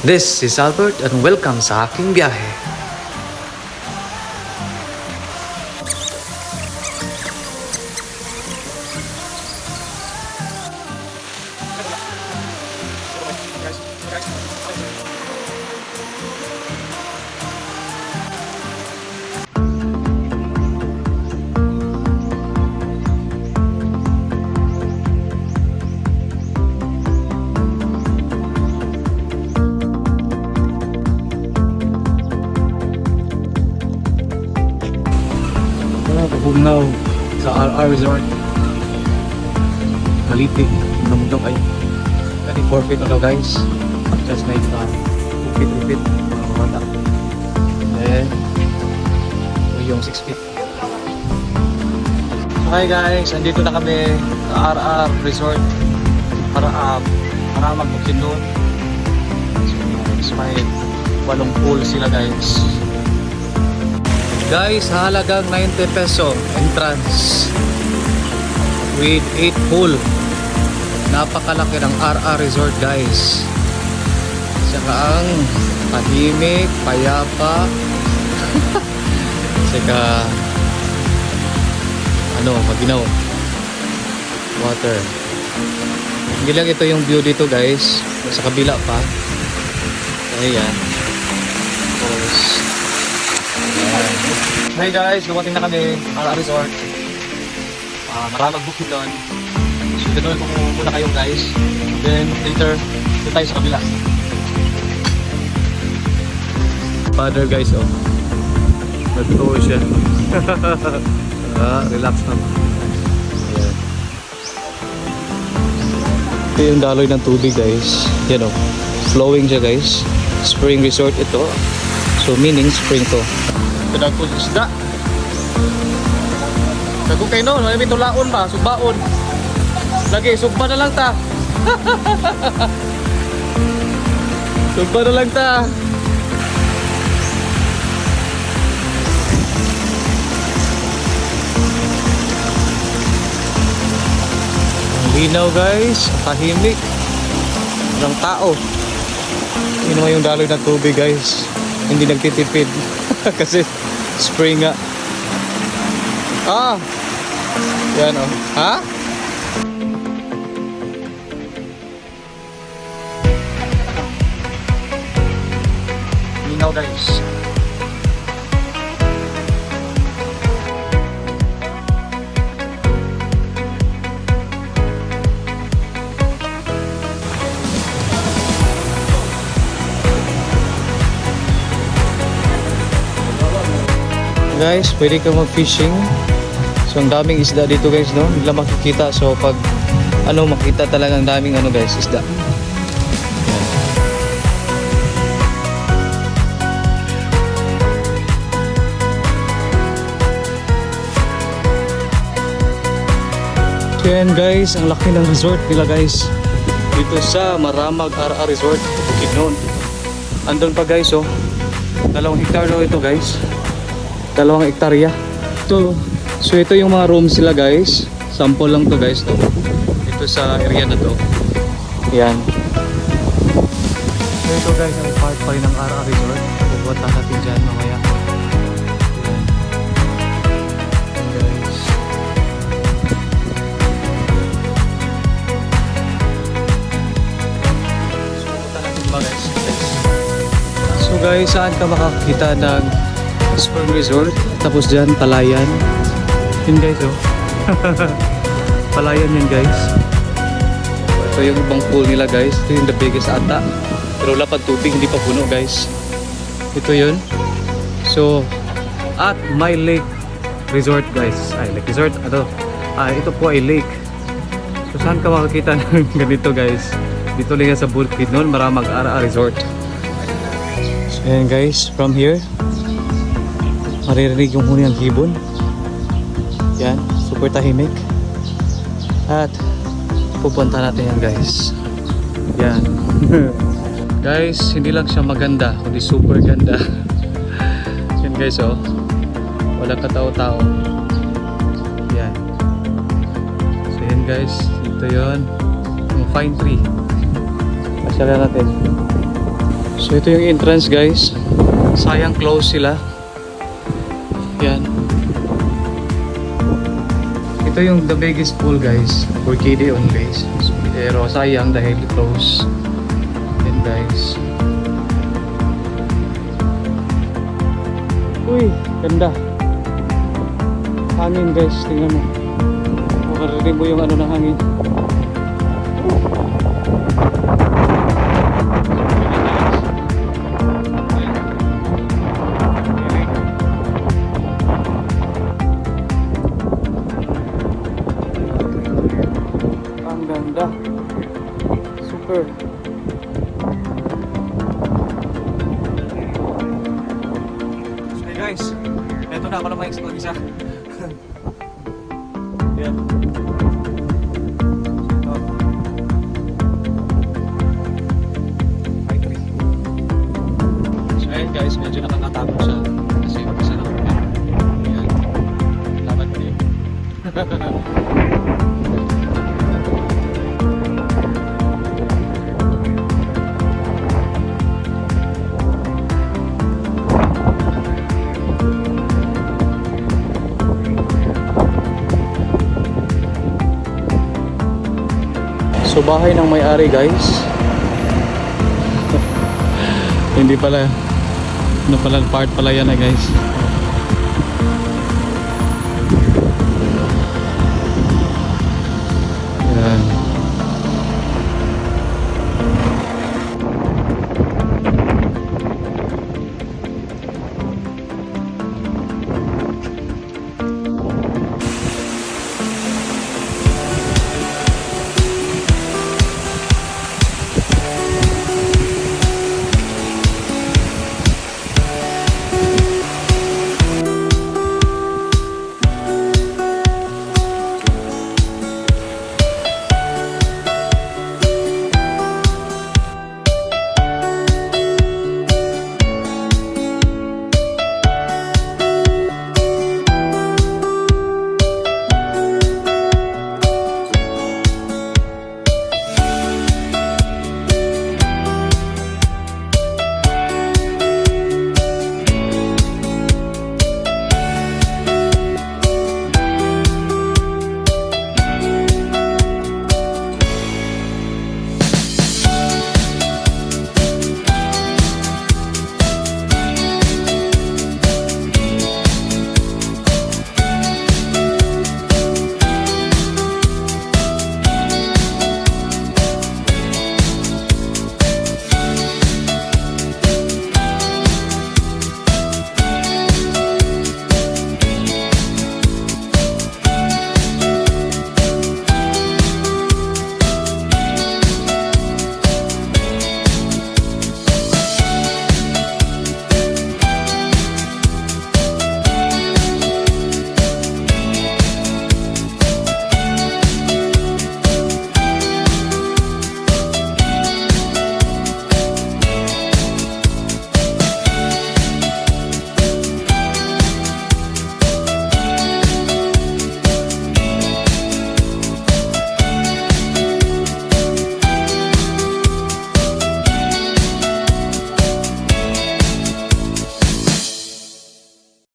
This is Albert and welcome sa aking biyahe. Now sa RR Resort Maliti namundong kayo 34 feet na guys, just night time 2 feet mga mata, then yung 6 feet. So hi guys, andito na kami sa RR Resort para mag-booking doon. So may 8 pool sila guys. Guys, halagang 90 peso entrance with 8 pool. Napakalaki ng RR Resort guys. Saka ang tahimik, payapa. Saka maginaw. Water. Hindi lang ito yung view dito guys. Sa kabila pa. Ayan. Tapos hi guys, dumating na kami RR Resort. Maraming booking doon. So ganoon po muna kayo guys. Then later, doon tayo sa kabila. Father guys, oh. Nagtuo siya. Relax naman. Ayan. Ito yung daloy ng tubig guys. Yan oh. Flowing siya guys. Spring resort ito. So meaning spring to. Kadagkos isda. Dagkong kayo no, may tulaon ba? Subaon. Lagi, sugba na lang ta. Sugba na lang ta. Ang linaw guys, tahimik. Walang tao. Yun naman yung daloy ng tubig guys. Hindi nagtitipid. Kasi spring nga. Yan oh. Ha? Linaw guys. Guys, pwede ka mag-fishing. So ang daming isda dito guys, no? Hindi lang makikita. So pag makita talagang daming guys, isda. So yan guys, ang laki ng resort nila guys. Dito sa Maramag RR Resort, Bukidnon. Andun pa guys, oh. 2 hektar daw ito guys. 2 hektarya. So ito yung mga rooms sila guys. Sample lang to guys to. Ito sa area na to. Yan. So ito guys ang part pa rin ng RR Resort. Pupunta natin dyan mamaya. Yan guys. So pupunta natin ba guys? So guys, saan ka makakita ng Spring Resort? Tapos dyan, Palayan. Yun guys, oh. Palayan yan guys. Ito yung ibang pool nila guys. Ito yung the biggest ata. Pero lapad tubig, hindi pa puno guys. Ito yun. So, at My Lake Resort guys. Ay, Lake Resort. Ito po ay lake. So, saan ka makakita ng ganito guys? Dito lang yan sa Bukidnon, Maramag RR Resort. So, ayan guys, from here maririnig yung huni ng hibon. Yan, super tahimik. At pupunta natin yan guys. Yan. Guys, hindi lang siya maganda, kundi super ganda. Yan guys, oh. Walang katao-tao. Yan. So yan guys, ito yun. Yung fine tree. Pasyalan natin. So ito yung entrance guys. Sayang close sila. Yan. Ito yung the biggest pool guys. For kiddie only. So, pero sayang dahil close. Yan guys. Uy, ganda. Hangin guys, tingnan mo. Makarinig mo yung ano ng hangin. Ang ganda. Super. Hey guys, eto na ako na ma-explore isa. Yan. Ito. High tree. So ayun guys, medyo nakakatakot siya. Kasi isa na ako. Yan. Laban ko yun. So bahay ng may-ari guys. Hindi pala. Ano pala part pala yan guys.